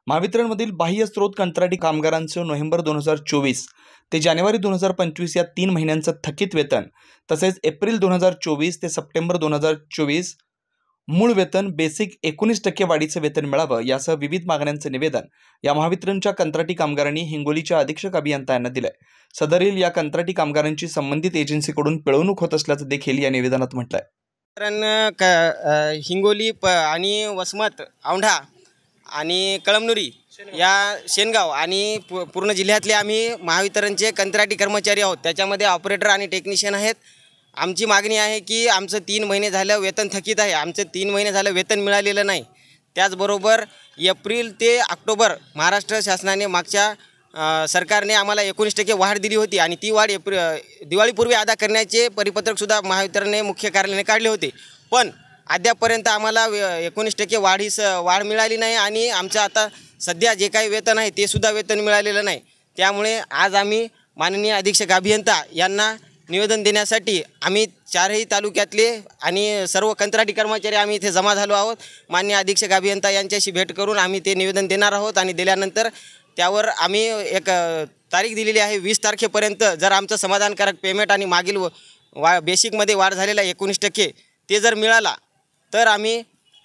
महावितरणमधील बाह्य स्रोत कंत्राटी कामगारांचं नोव्हेंबर 2024 ते जानेवारी 2025 या 3 महिन्यांचं थकीत वेतन तसेच एप्रिल 2024 ते सप्टेंबर 2024 मूळ वेतन बेसिक 19% वाढीचं वेतन मिळावं यासह विविध मागण्यांचं निवेदन या महावितरणच्या कंत्राटी कामगारांनी हिंगोलीच्या अधीक्षक अभियंता यांना दिलंय। सदरील या कंत्राटी कामगारांची संबंधित एजन्सीकडून पिळवणूक होत असल्याचं देखील या निवेदनात म्हटलंय। कारण हिंगोली आणि वसमत औंढा आणि कळमनुरी या शेनगाव आणि पूर्ण जिल्ह्यातले आम्ही महावितरणचे कंत्राटी कर्मचारी आहोत। त्याच्यामध्ये ऑपरेटर आणि टेक्निशियन आहेत। आमची मागणी आहे की आमचं 3 महिने झालं वेतन थकीत आहे, आमचं 3 महिने झालं वेतन मिळालेलं नाही। त्याचबरोबर एप्रिल ते ऑक्टोबर महाराष्ट्र शासनाने मागच्या सरकारने आम्हाला 19% वाढ दिली होती आणि ती वाढ दिवाळीपूर्वी अदा करण्याचे परिपत्रकसुद्धा महावितरणने मुख्य कार्यालयाने काढले होते, पण अद्यापपर्यंत आम्हाला 19% वाढ मिळाली नाही आणि आमचं आता सध्या जे काही वेतन आहे ते सुद्धा वेतन मिळालेलं नाही। त्यामुळे आज आम्ही माननीय अधीक्षक अभियंता यांना निवेदन देण्यासाठी आम्ही 4ही तालुक्यातले आणि सर्व कंत्राटी कर्मचारी आम्ही इथे जमा झालो आहोत। माननीय अधीक्षक अभियंता यांच्याशी भेट करून आम्ही ते निवेदन देणार आहोत आणि दिल्यानंतर त्यावर आम्ही एक तारीख दिलेली आहे 20 तारखेपर्यंत जर आमचं समाधानकारक पेमेंट आणि मागील बेसिकमध्ये वाढ झालेला 19% ते जर मिळाला तर आम्ही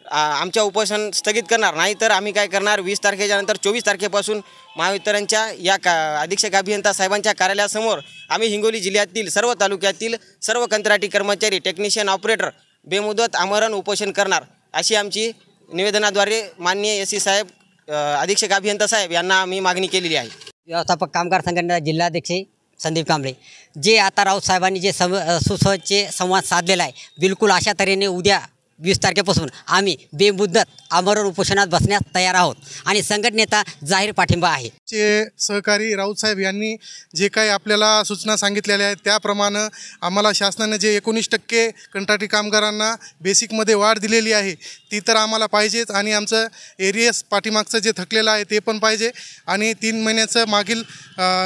आमच्या उपोषण स्थगित करणार, नाही तर आम्ही काय करणार 20 तारखेच्या नंतर 24 तारखेपासून महावितरणच्या या अधीक्षक अभियंता साहेबांच्या कार्यालयासमोर आम्ही हिंगोली जिल्ह्यातील सर्व तालुक्यातील सर्व कंत्राटी कर्मचारी टेक्निशियन ऑपरेटर बेमुदत आमरण उपोषण करणार अशी आमची निवेदनाद्वारे माननीय एससी साहेब अधीक्षक अभियंता साहेब यांना आम्ही मागणी केलेली आहे। व्यवस्थापक कामगार संघटनेचा जिल्हाध्यक्ष संदीप कांबळे, जे आता राऊत साहेबांनी जे सुसंवादचे संवाद साधलेला आहे, बिलकुल अशा तऱ्हेने उद्या 20 तारखेपासून आम्ही बेमुदत आमरण उपोषणात बसण्यास तयार आहोत आणि संघटनेचा जाहीर पाठिंबा आहे। चे सहकारी राऊत साहेब यांनी जे काही आपल्याला सूचना सांगितलेल्या आहेत त्याप्रमाणे आम्हाला शासनाने जे 19% कंत्राटी कामगारांना बेसिकमध्ये वाढ दिलेली आहे ती तर आम्हाला पाहिजेच आणि आमचं एरियस पाठीमागचं जे थकलेलं आहे ते पण पाहिजे आणि 3 महिन्याचं मागील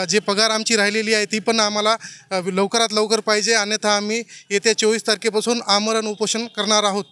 जे पगार आमची राहिलेली आहे ती पण आम्हाला लवकरात लवकर पाहिजे, अन्यथा आम्ही येत्या 24 तारखेपासून आमरण उपोषण करणार आहोत।